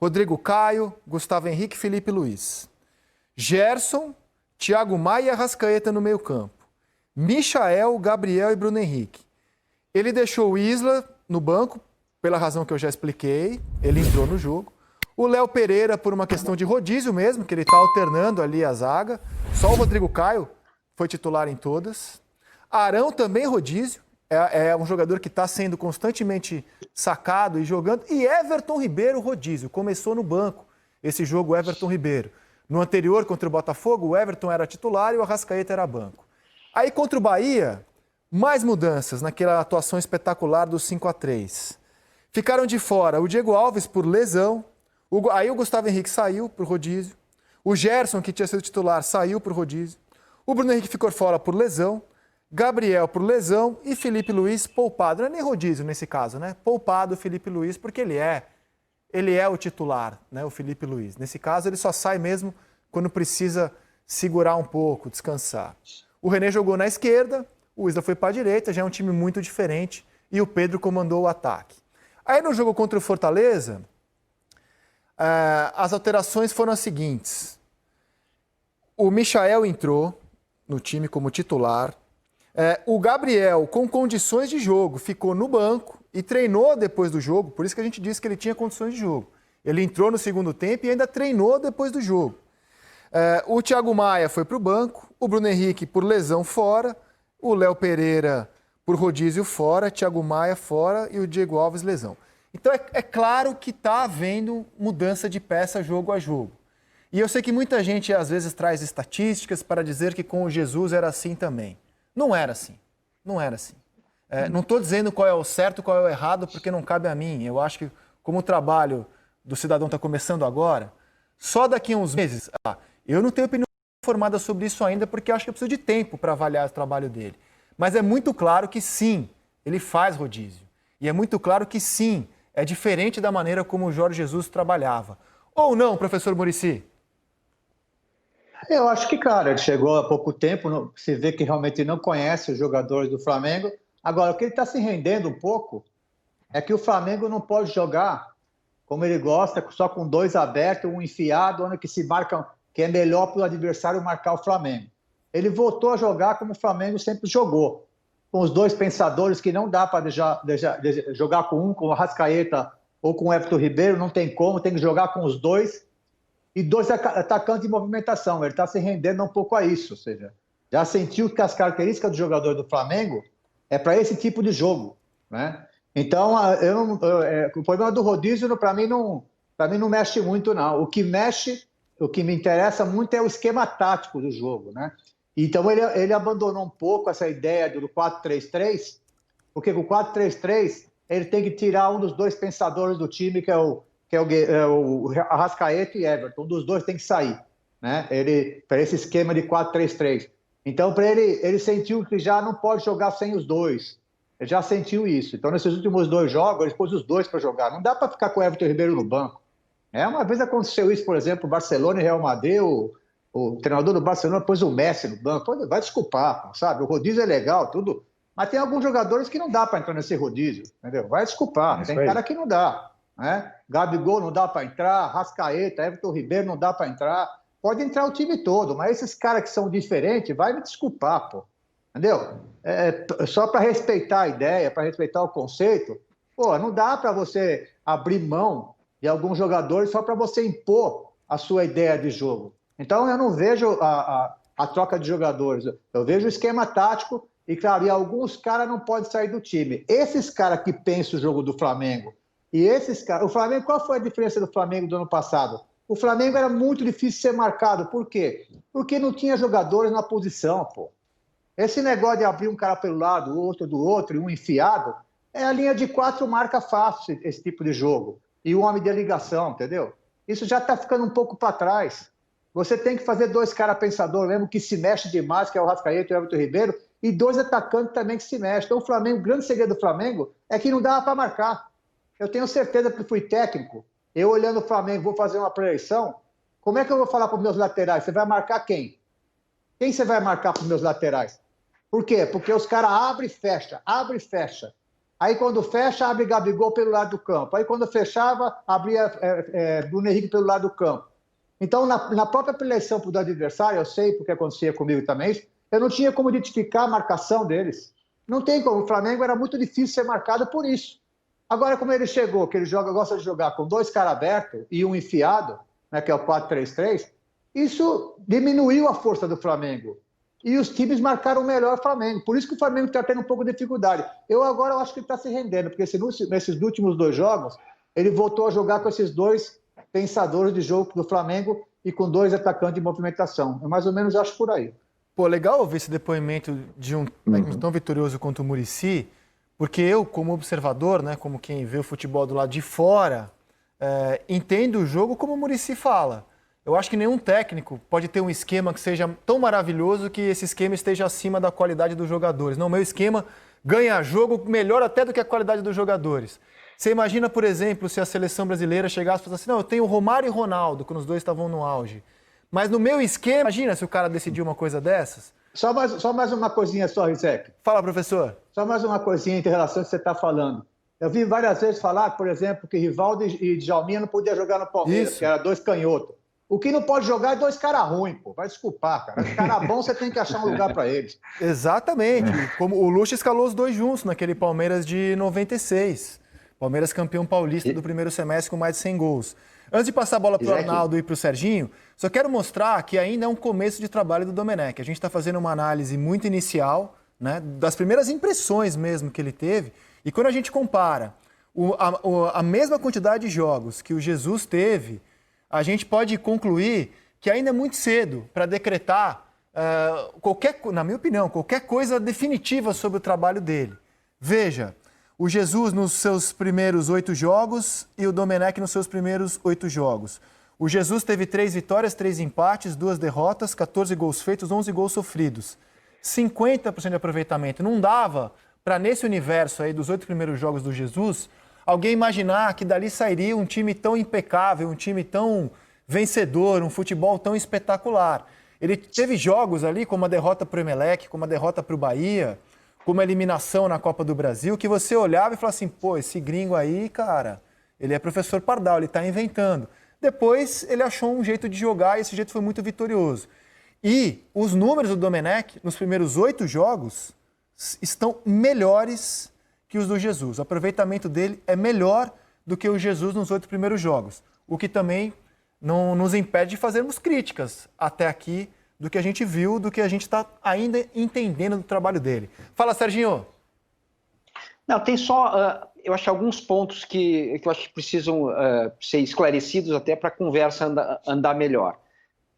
Rodrigo Caio, Gustavo Henrique, Felipe Luiz. Gerson, Thiago Maia e Arrascaeta no meio-campo. Michael, Gabriel e Bruno Henrique. Ele deixou o Isla no banco, pela razão que eu já expliquei. Ele entrou no jogo. O Léo Pereira, por uma questão de rodízio mesmo, que ele está alternando ali a zaga. Só o Rodrigo Caio foi titular em todas. Arão também rodízio. É um jogador que está sendo constantemente sacado e jogando. E Everton Ribeiro rodízio. Começou no banco esse jogo, Everton Ribeiro. No anterior, contra o Botafogo, o Everton era titular e o Arrascaeta era banco. Aí, contra o Bahia, mais mudanças naquela atuação espetacular do 5-3. Ficaram de fora o Diego Alves por lesão. Aí o Gustavo Henrique saiu para o rodízio. O Gerson, que tinha sido titular, saiu para o rodízio. O Bruno Henrique ficou fora por lesão. Gabriel por lesão e Felipe Luiz poupado. Não é nem rodízio nesse caso, né? Poupado o Felipe Luiz, porque ele é o titular, né? O Felipe Luiz. Nesse caso, ele só sai mesmo quando precisa segurar um pouco, descansar. O René jogou na esquerda, o Isla foi para a direita, já é um time muito diferente, e o Pedro comandou o ataque. Aí no jogo contra o Fortaleza, as alterações foram as seguintes. O Michael entrou no time como titular. O Gabriel, com condições de jogo, ficou no banco e treinou depois do jogo, por isso que a gente disse que ele tinha condições de jogo. Ele entrou no segundo tempo e ainda treinou depois do jogo. O Thiago Maia foi para o banco, o Bruno Henrique por lesão fora, o Léo Pereira por rodízio fora, Thiago Maia fora e o Diego Alves lesão. Então é claro que está havendo mudança de peça jogo a jogo. E eu sei que muita gente às vezes traz estatísticas para dizer que com o Jesus era assim também. Não era assim. Não era assim. Não estou dizendo qual é o certo, qual é o errado, porque não cabe a mim. Eu acho que, como o trabalho do cidadão está começando agora, só daqui a uns meses... eu não tenho opinião formada sobre isso ainda, porque acho que eu preciso de tempo para avaliar o trabalho dele. Mas é muito claro que sim, ele faz rodízio. E é muito claro que sim, é diferente da maneira como o Jorge Jesus trabalhava. Ou não, professor Muricy? Eu acho que, cara, ele chegou há pouco tempo, se vê que realmente não conhece os jogadores do Flamengo. Agora, o que ele está se rendendo um pouco é que o Flamengo não pode jogar como ele gosta, só com dois abertos, um enfiado, onde que se marca, que é melhor para o adversário marcar o Flamengo. Ele voltou a jogar como o Flamengo sempre jogou, com os dois pensadores que não dá para jogar com um, com o Arrascaeta ou com o Everton Ribeiro, não tem como, tem que jogar com os dois. E dois atacantes de movimentação. Ele está se rendendo um pouco a isso. Ou seja, já sentiu que as características do jogador do Flamengo é para esse tipo de jogo, né? Então, o problema do rodízio, para mim, não mexe muito, não. O que mexe, o que me interessa muito é o esquema tático do jogo, né? Então, ele abandonou um pouco essa ideia do 4-3-3, porque com o 4-3-3, ele tem que tirar um dos dois pensadores do time, que é o Arrascaeta e Everton. Um dos dois tem que sair, né? Para esse esquema de 4-3-3. Então, para ele sentiu que já não pode jogar sem os dois. Ele já sentiu isso. Então, nesses últimos dois jogos, ele pôs os dois para jogar. Não dá para ficar com o Everton Ribeiro no banco. Uma vez aconteceu isso, por exemplo, Barcelona e Real Madrid, o treinador do Barcelona pôs o Messi no banco. Pô, vai desculpar, sabe? O rodízio é legal, tudo. Mas tem alguns jogadores que não dá para entrar nesse rodízio, entendeu? Vai desculpar. Tem cara que não dá. Gabigol não dá para entrar, Arrascaeta, Everton Ribeiro não dá para entrar. Pode entrar o time todo, mas esses caras que são diferentes, vai me desculpar, pô. Entendeu? Só para respeitar a ideia, para respeitar o conceito, pô, não dá para você abrir mão de alguns jogadores só para você impor a sua ideia de jogo. Então eu não vejo a troca de jogadores, eu vejo o esquema tático e, claro, e alguns caras não podem sair do time. Esses caras que pensam o jogo do Flamengo, e esses caras... O Flamengo, qual foi a diferença do Flamengo do ano passado? O Flamengo era muito difícil ser marcado. Por quê? Porque não tinha jogadores na posição, pô. Esse negócio de abrir um cara pelo lado, o outro do outro, e um enfiado, a linha de 4 marca fácil esse tipo de jogo. E o homem de ligação, entendeu? Isso já está ficando um pouco para trás. Você tem que fazer dois caras pensadores mesmo, que se mexe demais, que é o Arrascaeta e o Everton Ribeiro, e dois atacantes também que se mexem. Então o Flamengo, o grande segredo do Flamengo é que não dava para marcar. Eu tenho certeza que fui técnico, eu olhando o Flamengo, vou fazer uma projeção, como é que eu vou falar para os meus laterais? Você vai marcar quem? Quem você vai marcar para os meus laterais? Por quê? Porque os caras abrem e fecham, abrem e fecham. Aí quando fecha, abre Gabigol pelo lado do campo. Aí quando fechava, abria Bruno Henrique pelo lado do campo. Então, na própria preleção do adversário, eu sei porque acontecia comigo também isso, eu não tinha como identificar a marcação deles. Não tem como. O Flamengo era muito difícil ser marcado por isso. Agora, como ele chegou, que ele gosta de jogar com 2 caras abertos e um enfiado, né, que é o 4-3-3, isso diminuiu a força do Flamengo. E os times marcaram melhor o Flamengo. Por isso que o Flamengo está tendo um pouco de dificuldade. Eu acho que ele está se rendendo, porque nesses últimos 2 jogos, ele voltou a jogar com esses 2 pensadores de jogo do Flamengo e com 2 atacantes de movimentação. Eu mais ou menos acho por aí. Pô, legal ouvir esse depoimento de um técnico tão vitorioso quanto o Muricy, porque eu, como observador, né, como quem vê o futebol do lado de fora, entendo o jogo como o Muricy fala. Eu acho que nenhum técnico pode ter um esquema que seja tão maravilhoso que esse esquema esteja acima da qualidade dos jogadores. Não, o meu esquema ganha jogo melhor até do que a qualidade dos jogadores. Você imagina, por exemplo, se a seleção brasileira chegasse e falasse assim, não, eu tenho Romário e Ronaldo, quando os 2 estavam no auge. Mas no meu esquema, imagina se o cara decidir uma coisa dessas. Só mais uma coisinha só, Rizek. Fala, professor. Só mais uma coisinha em relação ao que você está falando. Eu vi várias vezes falar, por exemplo, que Rivaldo e Djalminha não podiam jogar no Palmeiras, que era 2 canhotos. O que não pode jogar é 2 caras ruins, pô. Vai desculpar, cara. Os caras bons, você tem que achar um lugar para eles. Exatamente. Como o Lucha escalou os 2 juntos naquele Palmeiras de 96. Palmeiras campeão paulista do primeiro semestre com mais de 100 gols. Antes de passar a bola para o Arnaldo e para o Serginho, só quero mostrar que ainda é um começo de trabalho do Domenech. A gente está fazendo uma análise muito inicial, né, das primeiras impressões mesmo que ele teve. E quando a gente compara a mesma quantidade de jogos que o Jesus teve, a gente pode concluir que ainda é muito cedo para decretar, na minha opinião, qualquer coisa definitiva sobre o trabalho dele. Veja, o Jesus nos seus primeiros 8 jogos e o Domenech nos seus primeiros 8 jogos. O Jesus teve 3 vitórias, 3 empates, 2 derrotas, 14 gols feitos, 11 gols sofridos. 50% de aproveitamento. Não dava para, nesse universo aí dos 8 primeiros jogos do Jesus, alguém imaginar que dali sairia um time tão impecável, um time tão vencedor, um futebol tão espetacular. Ele teve jogos ali, como a derrota para o Emelec, como a derrota para o Bahia, como a eliminação na Copa do Brasil, que você olhava e falava assim, pô, esse gringo aí, cara, ele é professor Pardal, ele está inventando. Depois ele achou um jeito de jogar e esse jeito foi muito vitorioso. E os números do Domenech nos primeiros 8 jogos estão melhores que os do Jesus. O aproveitamento dele é melhor do que o Jesus nos 8 primeiros jogos. O que também não nos impede de fazermos críticas até aqui do que a gente viu, do que a gente está ainda entendendo do trabalho dele. Fala, Serginho. Não, tem só, eu acho, alguns pontos que eu acho que precisam ser esclarecidos até para a conversa andar melhor.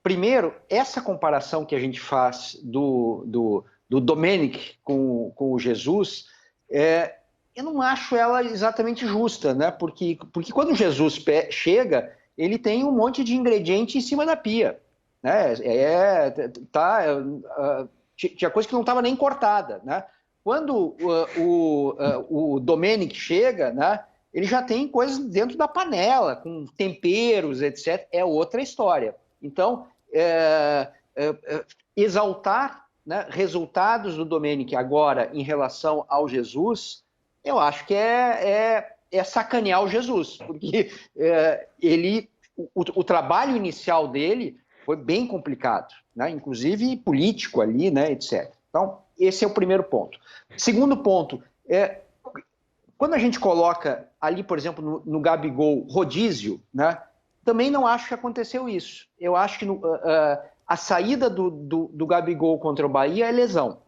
Primeiro, essa comparação que a gente faz do Domenech com o Jesus, eu não acho ela exatamente justa, né? Porque quando o Jesus chega, ele tem um monte de ingrediente em cima da pia. Né? Tinha coisa que não estava nem cortada, né? Quando o Domenech chega, né, ele já tem coisas dentro da panela, com temperos, etc. É outra história. Então, exaltar, né, resultados do Domenech agora em relação ao Jesus, eu acho que é sacanear o Jesus, porque o trabalho inicial dele foi bem complicado, né? Inclusive político ali, né, etc. Então, esse é o primeiro ponto. Segundo ponto, quando a gente coloca ali, por exemplo, no Gabigol rodízio, né, também não acho que aconteceu isso. Eu acho que a saída do Gabigol contra o Bahia é lesão.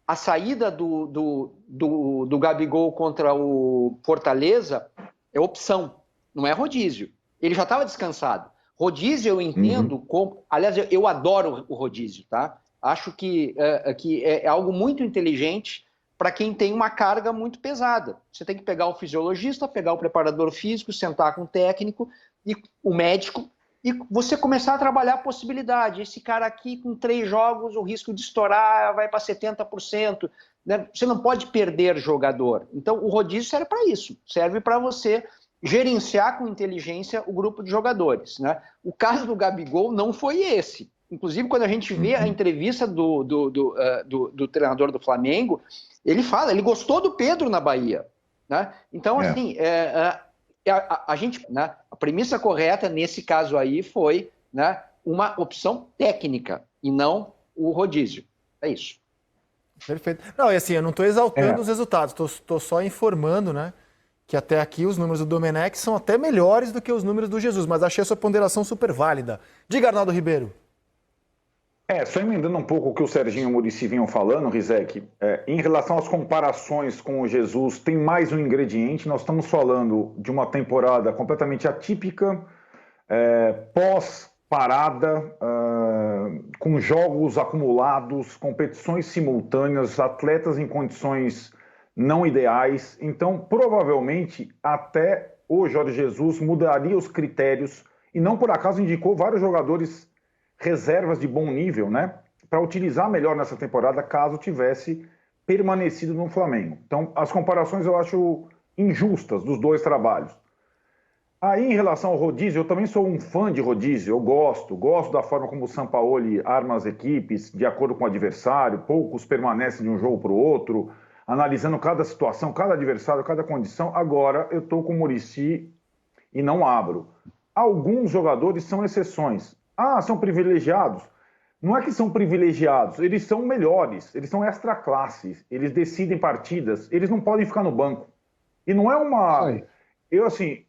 A saída do Gabigol contra o Fortaleza é opção, não é rodízio. Ele já estava descansado. Rodízio eu entendo como... Aliás, eu adoro o rodízio, tá? Acho que é algo muito inteligente para quem tem uma carga muito pesada. Você tem que pegar o fisiologista, pegar o preparador físico, sentar com o técnico e o médico e você começar a trabalhar a possibilidade. Esse cara aqui, com 3 jogos, o risco de estourar vai para 70%. Né? Você não pode perder jogador. Então, o rodízio serve para isso. Serve para você gerenciar com inteligência o grupo de jogadores. Né? O caso do Gabigol não foi esse. Inclusive, quando a gente vê a entrevista do treinador do Flamengo, ele fala, ele gostou do Pedro na Bahia, né? Então, assim, a gente, né, a premissa correta nesse caso aí foi, né, uma opção técnica e não o rodízio. É isso. Perfeito. Não, e assim, eu não estou exaltando os resultados, estou só informando, né, que até aqui os números do Domenech são até melhores do que os números do Jesus, mas achei a sua ponderação super válida. Diga, Arnaldo Ribeiro. Só emendando um pouco o que o Serginho e o Muricy vinham falando, Rizek, em relação às comparações com o Jesus, tem mais um ingrediente. Nós estamos falando de uma temporada completamente atípica, pós-parada, com jogos acumulados, competições simultâneas, atletas em condições não ideais. Então, provavelmente, até o Jorge Jesus mudaria os critérios e não por acaso indicou vários jogadores reservas de bom nível, né, para utilizar melhor nessa temporada caso tivesse permanecido no Flamengo. Então, as comparações eu acho injustas dos dois trabalhos. Aí, em relação ao rodízio, eu também sou um fã de rodízio, eu gosto da forma como o Sampaoli arma as equipes, de acordo com o adversário, poucos permanecem de um jogo para o outro, analisando cada situação, cada adversário, cada condição. Agora, eu estou com o Muricy e não abro. Alguns jogadores são exceções. São privilegiados? Não é que são privilegiados, eles são melhores, eles são extra classes, eles decidem partidas, eles não podem ficar no banco. E não é uma...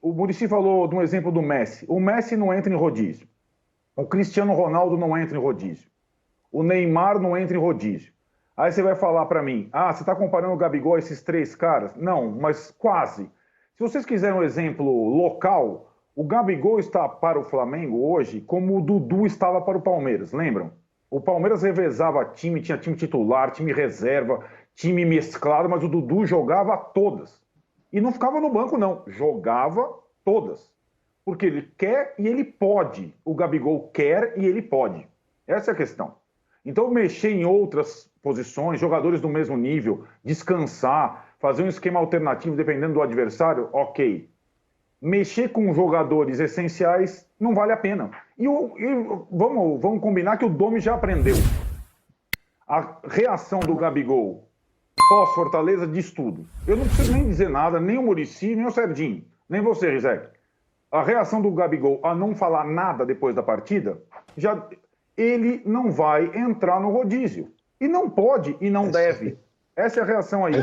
o Muricy falou de um exemplo do Messi. O Messi não entra em rodízio. O Cristiano Ronaldo não entra em rodízio. O Neymar não entra em rodízio. Aí você vai falar para mim, você está comparando o Gabigol a esses três caras? Não, mas quase. Se vocês quiserem um exemplo local... O Gabigol está para o Flamengo hoje como o Dudu estava para o Palmeiras, lembram? O Palmeiras revezava time, tinha time titular, time reserva, time mesclado, mas o Dudu jogava todas. E não ficava no banco, não. Jogava todas. Porque ele quer e ele pode. O Gabigol quer e ele pode. Essa é a questão. Então, mexer em outras posições, jogadores do mesmo nível, descansar, fazer um esquema alternativo dependendo do adversário, ok. Mexer com jogadores essenciais não vale a pena. E vamos combinar que o Domi já aprendeu. A reação do Gabigol pós-Fortaleza diz tudo. Eu não preciso nem dizer nada, nem o Muricy, nem o Serginho, nem você, Rizek. A reação do Gabigol a não falar nada depois da partida, ele não vai entrar no rodízio. E não pode e não deve. Essa é a reação aí.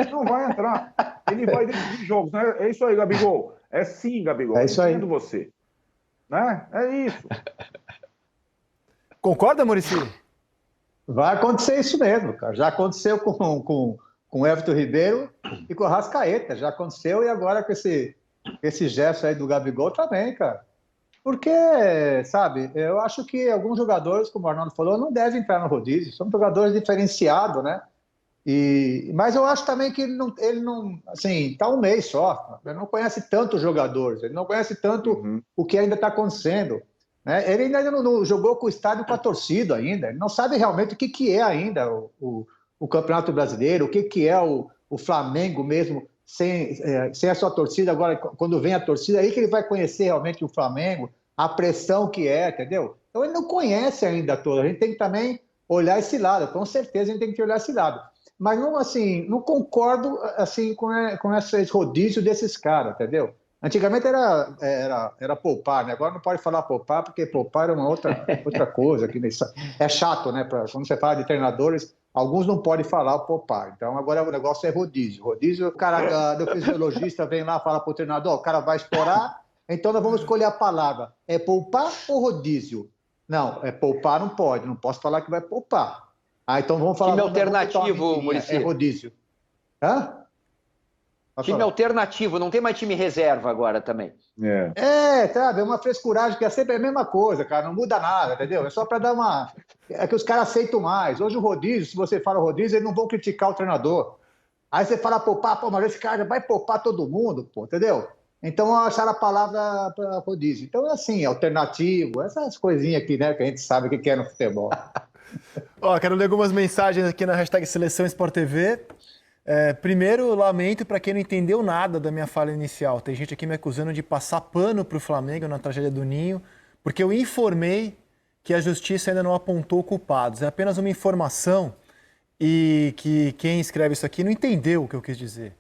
Não vai entrar. Ele vai decidir jogos. Né? É isso aí, Gabigol. É sim, Gabigol. É isso aí. Entendo você. Né? É isso. Concorda, Muricy? Vai acontecer isso mesmo, cara. Já aconteceu com o Everton Ribeiro e com o Arrascaeta. Já aconteceu e agora com esse gesto aí do Gabigol também, cara. Porque, sabe, eu acho que alguns jogadores, como o Arnaldo falou, não devem entrar no rodízio. São jogadores diferenciados, né? Mas eu acho também que ele não assim, está um mês só, ele não conhece tantos jogadores, ele não conhece tanto o que ainda está acontecendo, né? Ele ainda não jogou com o estádio com a torcida ainda, ele não sabe realmente o que é ainda o Campeonato Brasileiro, o que é o Flamengo mesmo, sem a sua torcida. Agora, quando vem a torcida, aí que ele vai conhecer realmente o Flamengo, a pressão que é, entendeu? Então ele não conhece ainda todo, a gente tem que também olhar esse lado, com certeza a gente tem que olhar esse lado. Mas não, assim, não concordo assim, com esse rodízio desses caras, entendeu? Antigamente era poupar, né? Agora não pode falar poupar, porque poupar é uma outra coisa. É chato, né? Quando você fala de treinadores, alguns não podem falar poupar. Então agora o negócio é rodízio. Rodízio, o cara do fisiologista vem lá e fala para o treinador, o cara vai estourar, então nós vamos escolher a palavra. É poupar ou rodízio? Não, poupar não pode, não posso falar que vai poupar. Então vamos falar... Time alternativo, Muricy. É rodízio. Hã? Time alternativo, não tem mais time reserva agora também. Sabe, é uma frescuragem que é sempre a mesma coisa, cara, não muda nada, entendeu? É só para dar uma... É que os caras aceitam mais. Hoje o rodízio, se você fala rodízio, eles não vão criticar o treinador. Aí você fala poupar, mas esse cara vai poupar todo mundo, pô, entendeu? Então acharam a palavra para rodízio. Então é assim, alternativo, essas coisinhas aqui, né, que a gente sabe o que é no futebol. Quero ler algumas mensagens aqui na hashtag Seleção Sport TV. Primeiro, lamento para quem não entendeu nada da minha fala inicial. Tem gente aqui me acusando de passar pano para o Flamengo na tragédia do Ninho, porque eu informei que a justiça ainda não apontou culpados. É apenas uma informação e que quem escreve isso aqui não entendeu o que eu quis dizer.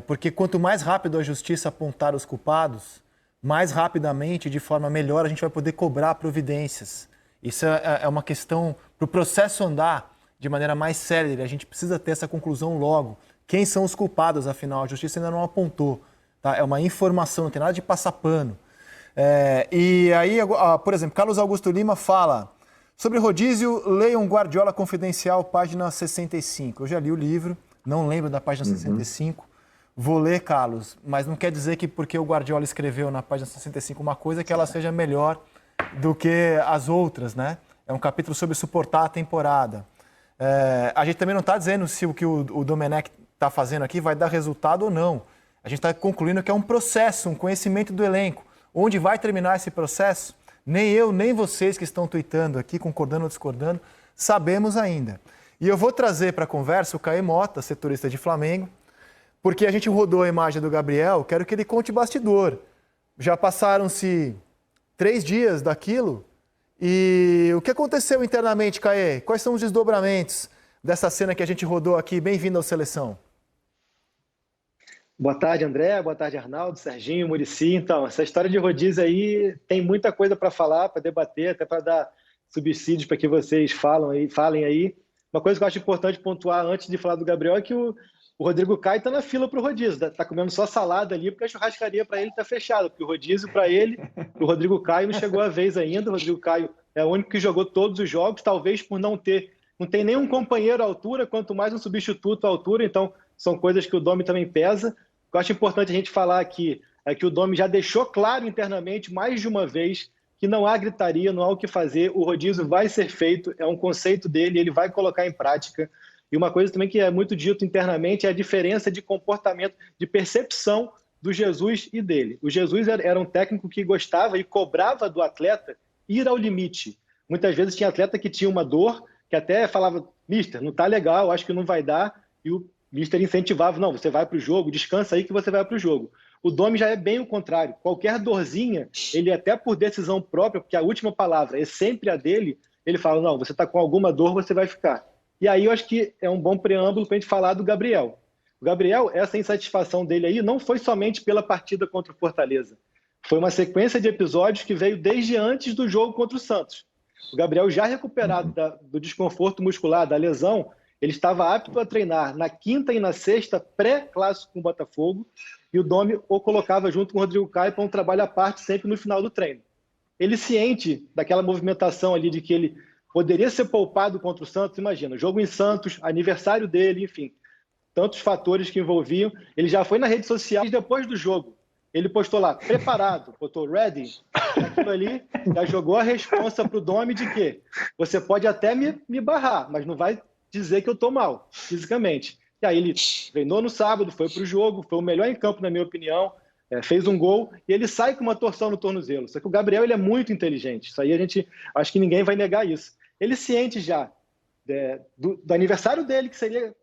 Porque quanto mais rápido a justiça apontar os culpados, mais rapidamente, de forma melhor, a gente vai poder cobrar providências. Isso é uma questão para o processo andar de maneira mais célere. A gente precisa ter essa conclusão logo. Quem são os culpados, afinal? A justiça ainda não apontou. Tá? É uma informação, não tem nada de passar pano. E aí, por exemplo, Carlos Augusto Lima fala sobre rodízio, leiam Guardiola Confidencial, página 65. Eu já li o livro, não lembro da página 65. Vou ler, Carlos, mas não quer dizer que porque o Guardiola escreveu na página 65 uma coisa que ela seja melhor do que as outras, né? É um capítulo sobre suportar a temporada. A gente também não está dizendo se o que o Domenech está fazendo aqui vai dar resultado ou não. A gente está concluindo que é um processo, um conhecimento do elenco. Onde vai terminar esse processo? Nem eu, nem vocês que estão tuitando aqui, concordando ou discordando, sabemos ainda. E eu vou trazer para a conversa o Caê Mota, setorista de Flamengo, porque a gente rodou a imagem do Gabriel, quero que ele conte bastidor. Já passaram-se 3 dias daquilo e o que aconteceu internamente, Caê? Quais são os desdobramentos dessa cena que a gente rodou aqui? Bem-vindo ao Seleção. Boa tarde, André. Boa tarde, Arnaldo, Serginho, Muricy. Então, essa história de rodízio aí tem muita coisa para falar, para debater, até para dar subsídios para que vocês falem aí. Uma coisa que eu acho importante pontuar antes de falar do Gabriel é que o Rodrigo Caio está na fila para o rodízio. Está comendo só salada ali porque a churrascaria para ele está fechada. Porque o rodízio para ele, o Rodrigo Caio não chegou a vez ainda. O Rodrigo Caio é o único que jogou todos os jogos, talvez por não tem nenhum companheiro à altura, quanto mais um substituto à altura. Então, são coisas que o Domi também pesa. O que eu acho importante a gente falar aqui é que o Domi já deixou claro internamente, mais de uma vez, que não há gritaria, não há o que fazer, o rodízio vai ser feito, é um conceito dele, ele vai colocar em prática. E uma coisa também que é muito dito internamente é a diferença de comportamento, de percepção do Jesus e dele. O Jesus era um técnico que gostava e cobrava do atleta ir ao limite. Muitas vezes tinha atleta que tinha uma dor, que até falava, mister, não está legal, acho que não vai dar, e o mister incentivava, não, você vai para o jogo, descansa aí que você vai para o jogo. O Domi já é bem o contrário. Qualquer dorzinha, ele até por decisão própria, porque a última palavra é sempre a dele, ele fala, não, você está com alguma dor, você vai ficar. E aí eu acho que é um bom preâmbulo para a gente falar do Gabriel. O Gabriel, essa insatisfação dele aí não foi somente pela partida contra o Fortaleza. Foi uma sequência de episódios que veio desde antes do jogo contra o Santos. O Gabriel, já recuperado do desconforto muscular, da lesão, ele estava apto a treinar na quinta e na sexta, pré-clássico com o Botafogo, e o Domi o colocava junto com o Rodrigo Caio para um trabalho à parte sempre no final do treino. Ele ciente daquela movimentação ali de que ele poderia ser poupado contra o Santos, imagina, jogo em Santos, aniversário dele, enfim, tantos fatores que envolviam. Ele já foi na rede social e depois do jogo, ele postou lá, preparado, botou ready, aquilo ali, já jogou a responsa para o Domi de que você pode até me barrar, mas não vai dizer que eu estou mal, fisicamente. E aí ele treinou no sábado, foi para o jogo, foi o melhor em campo, na minha opinião, fez um gol, e ele sai com uma torção no tornozelo. Só que o Gabriel, ele é muito inteligente, isso aí acho que ninguém vai negar isso. Ele ciente já do aniversário dele, que seria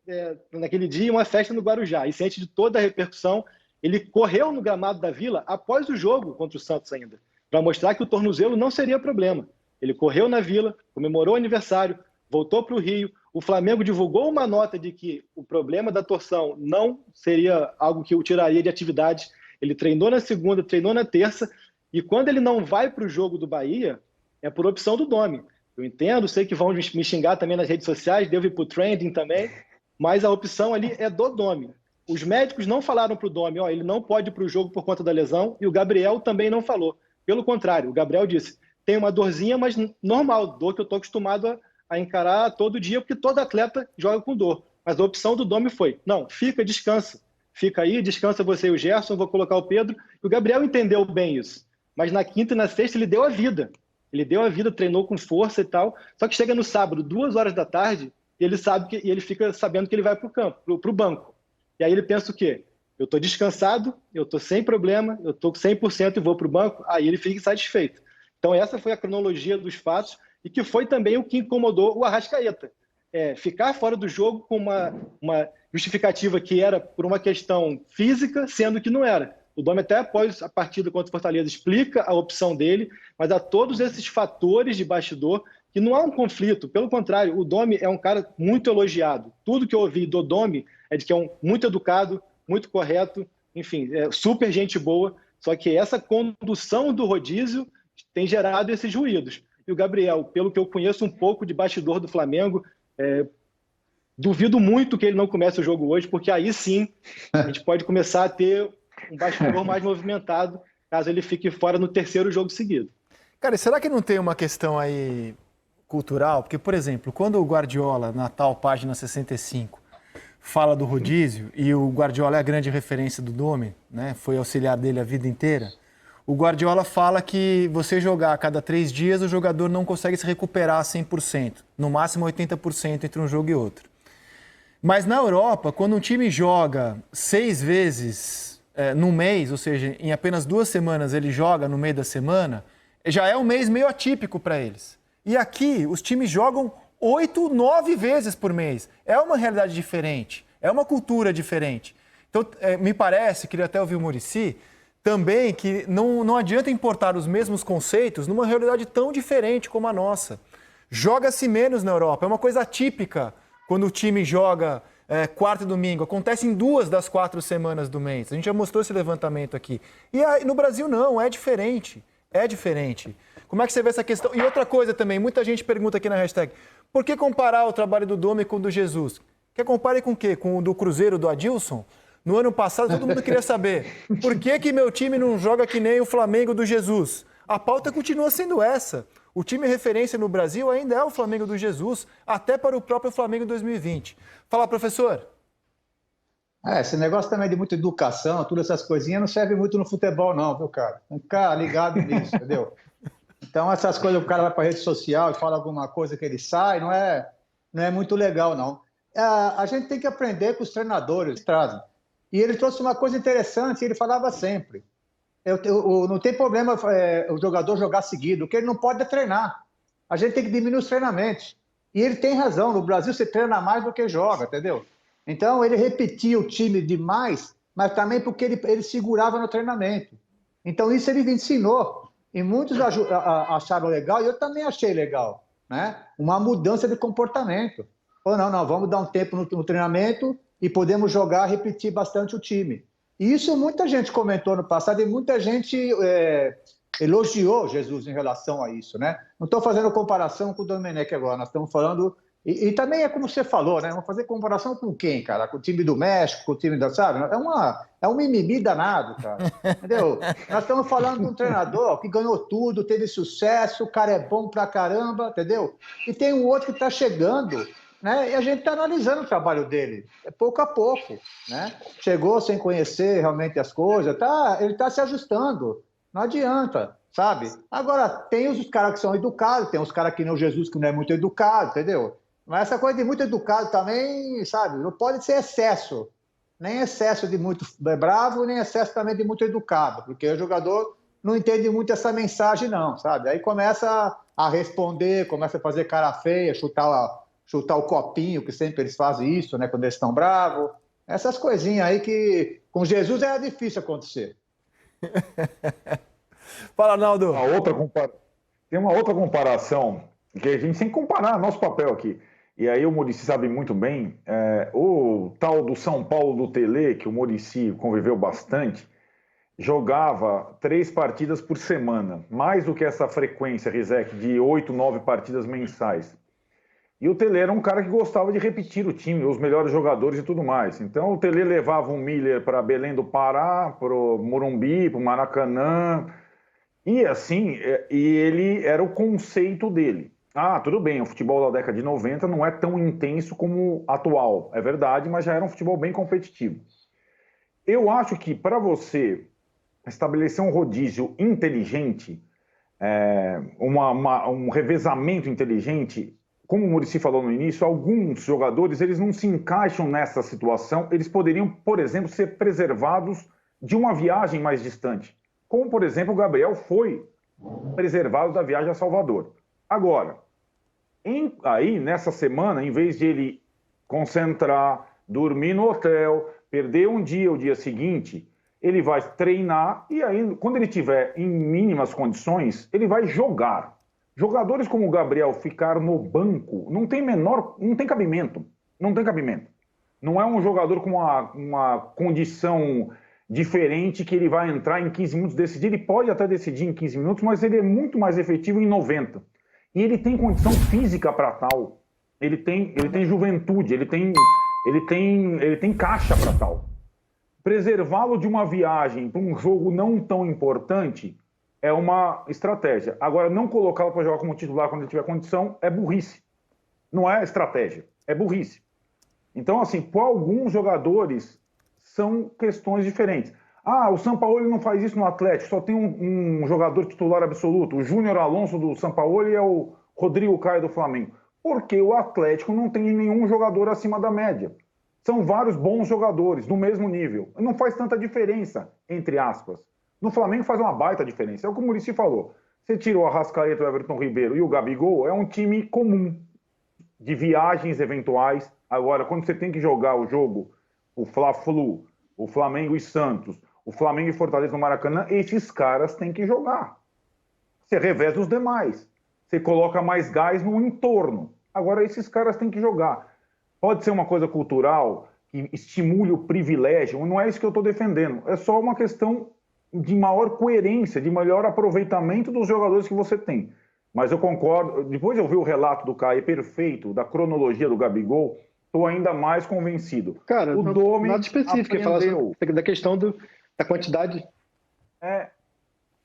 naquele dia uma festa no Guarujá, e ciente de toda a repercussão, ele correu no gramado da Vila após o jogo contra o Santos ainda, para mostrar que o tornozelo não seria problema. Ele correu na Vila, comemorou o aniversário, voltou para o Rio. O Flamengo divulgou uma nota de que o problema da torção não seria algo que o tiraria de atividade. Ele treinou na segunda, treinou na terça, e quando ele não vai para o jogo do Bahia, é por opção do Domi. Eu entendo, sei que vão me xingar também nas redes sociais, devo ir para o trending também, mas a opção ali é do Domi. Os médicos não falaram para o Domi, ele não pode ir para o jogo por conta da lesão, e o Gabriel também não falou. Pelo contrário, o Gabriel disse, tem uma dorzinha, mas normal, dor que eu estou acostumado a encarar todo dia, porque todo atleta joga com dor. Mas a opção do Domi foi, não, fica, descansa. Fica aí, descansa você e o Gerson, vou colocar o Pedro. E o Gabriel entendeu bem isso. Mas na quinta e na sexta ele deu a vida. Ele deu a vida, treinou com força e tal. Só que chega no sábado, 2 horas da tarde, e ele fica sabendo que ele vai para o campo, para o banco. E aí ele pensa o quê? Eu estou descansado, eu estou sem problema, eu estou 100% e vou para o banco. Aí ele fica insatisfeito. Então essa foi a cronologia dos fatos e que foi também o que incomodou o Arrascaeta. Ficar fora do jogo com uma justificativa que era por uma questão física, sendo que não era. O Domi até após a partida contra o Fortaleza explica a opção dele, mas há todos esses fatores de bastidor que não há um conflito. Pelo contrário, o Domi é um cara muito elogiado. Tudo que eu ouvi do Domi é de que é muito educado, muito correto, enfim, é super gente boa. Só que essa condução do rodízio tem gerado esses ruídos. E o Gabriel, pelo que eu conheço um pouco de bastidor do Flamengo, duvido muito que ele não comece o jogo hoje, porque aí sim a gente pode começar a ter um bastidor mais movimentado, caso ele fique fora no terceiro jogo seguido. Cara, e será que não tem uma questão aí cultural? Porque, por exemplo, quando o Guardiola, na tal página 65, fala do rodízio, e o Guardiola é a grande referência do Domi, né? Foi auxiliar dele a vida inteira, o Guardiola fala que você jogar a cada 3 dias, o jogador não consegue se recuperar 100%, no máximo 80% entre um jogo e outro. Mas na Europa, quando um time joga 6 vezes no mês, ou seja, em apenas 2 semanas ele joga no meio da semana, já é um mês meio atípico para eles. E aqui, os times jogam 8, 9 vezes por mês. É uma realidade diferente, é uma cultura diferente. Então, me parece, queria até ouvir o Muricy, também que não adianta importar os mesmos conceitos numa realidade tão diferente como a nossa. Joga-se menos na Europa, é uma coisa atípica quando o time joga quarta e domingo. Acontece em 2 das 4 semanas do mês. A gente já mostrou esse levantamento aqui. E aí, no Brasil não, é diferente. É diferente. Como é que você vê essa questão? E outra coisa também, muita gente pergunta aqui na hashtag, por que comparar o trabalho do Domi com o do Jesus? Quer compare com o quê? Com o do Cruzeiro, do Adilson? No ano passado, todo mundo queria saber, por que meu time não joga que nem o Flamengo do Jesus? A pauta continua sendo essa. O time referência no Brasil ainda é o Flamengo do Jesus, até para o próprio Flamengo 2020. Fala, professor. Esse negócio também de muita educação, todas essas coisinhas não serve muito no futebol não, viu, cara? Tem que ficar ligado nisso, entendeu? Então, essas coisas, o cara vai para a rede social e fala alguma coisa que ele sai, não é muito legal, não. A gente tem que aprender com os treinadores que trazem. E ele trouxe uma coisa interessante, ele falava sempre, não tem problema o jogador jogar seguido, o que ele não pode é treinar. A gente tem que diminuir os treinamentos. E ele tem razão, no Brasil você treina mais do que joga, entendeu? Então, ele repetia o time demais, mas também porque ele segurava no treinamento. Então, isso ele ensinou. E muitos acharam legal, e eu também achei legal, né? Uma mudança de comportamento. Ou não, vamos dar um tempo no treinamento e podemos jogar, repetir bastante o time. E isso muita gente comentou no passado e muita gente elogiou Jesus em relação a isso, né? Não estou fazendo comparação com o Domenech agora, nós estamos falando... E também é como você falou, né? Vamos fazer comparação com quem, cara? Com o time do México, com o time da... Sabe? É um mimimi danado, cara. Entendeu? Nós estamos falando de um treinador que ganhou tudo, teve sucesso, o cara é bom pra caramba, entendeu? E tem um outro que está chegando, né? E a gente está analisando o trabalho dele, pouco a pouco, né? Chegou sem conhecer realmente as coisas, ele está se ajustando, não adianta, sabe? Agora, tem os caras que são educados, tem os caras que nem o Jesus que não é muito educado, entendeu? Mas essa coisa de muito educado também, sabe? Não pode ser excesso, nem excesso de muito bravo, nem excesso também de muito educado, porque o jogador não entende muito essa mensagem não, sabe? Aí começa a responder, começa a fazer cara feia, chutar o copinho, que sempre eles fazem isso, né, quando eles estão bravos. Essas coisinhas aí que com Jesus era difícil acontecer. Fala, Arnaldo. Tem uma outra comparação, que a gente tem que comparar nosso papel aqui. E aí o Muricy sabe muito bem, o tal do São Paulo do Tele, que o Muricy conviveu bastante, jogava 3 partidas por semana, mais do que essa frequência, Rizek, de 8, 9 partidas mensais. E o Tele era um cara que gostava de repetir o time, os melhores jogadores e tudo mais. Então o Tele levava um Miller para Belém do Pará, para o Morumbi, para o Maracanã, e assim, ele era o conceito dele. Tudo bem, o futebol da década de 90 não é tão intenso como atual, é verdade, mas já era um futebol bem competitivo. Eu acho que para você estabelecer um rodízio inteligente, um revezamento inteligente, como o Muricy falou no início, alguns jogadores eles não se encaixam nessa situação, eles poderiam, por exemplo, ser preservados de uma viagem mais distante, como, por exemplo, o Gabriel foi preservado da viagem a Salvador. Agora, aí, nessa semana, em vez de ele concentrar, dormir no hotel, perder um dia, o dia seguinte, ele vai treinar e aí, quando ele tiver em mínimas condições, ele vai jogar. Jogadores como o Gabriel ficar no banco não tem cabimento. Não tem cabimento. Não é um jogador com uma condição diferente que ele vai entrar em 15 minutos, decidir. Ele pode até decidir em 15 minutos, mas ele é muito mais efetivo em 90. E ele tem condição física para tal. Ele tem juventude, ele tem caixa para tal. Preservá-lo de uma viagem para um jogo não tão importante é uma estratégia. Agora, não colocá-lo para jogar como titular quando ele tiver condição é burrice. Não é estratégia, é burrice. Então, assim, por alguns jogadores são questões diferentes. Ah, o Sampaoli não faz isso no Atlético, só tem um jogador titular absoluto. O Júnior Alonso do Sampaoli é o Rodrigo Caio do Flamengo. Porque o Atlético não tem nenhum jogador acima da média. São vários bons jogadores, no mesmo nível. Não faz tanta diferença, entre aspas. No Flamengo faz uma baita diferença. É o que o Muricy falou. Você tirou o Arrascaeta, o Everton Ribeiro e o Gabigol, é um time comum, de viagens eventuais. Agora, quando você tem que jogar o jogo, o Fla-Flu, o Flamengo e Santos, o Flamengo e Fortaleza no Maracanã, esses caras têm que jogar. Você reveza os demais. Você coloca mais gás no entorno. Agora, esses caras têm que jogar. Pode ser uma coisa cultural, que estimule o privilégio, não é isso que eu estou defendendo. É só uma questão de maior coerência, de melhor aproveitamento dos jogadores que você tem. Mas eu concordo, depois eu vi o relato do Caio perfeito, da cronologia do Gabigol, estou ainda mais convencido. Cara, o Domi nada específico, falar da questão da quantidade.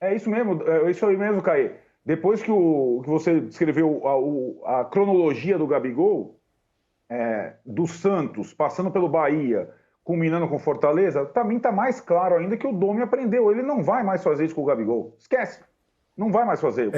É isso mesmo, é isso aí mesmo, Caio. Depois que você descreveu a cronologia do Gabigol, do Santos, passando pelo Bahia, culminando com Fortaleza, também está mais claro ainda que o Domi aprendeu. Ele não vai mais fazer isso com o Gabigol. Esquece. Não vai mais fazer.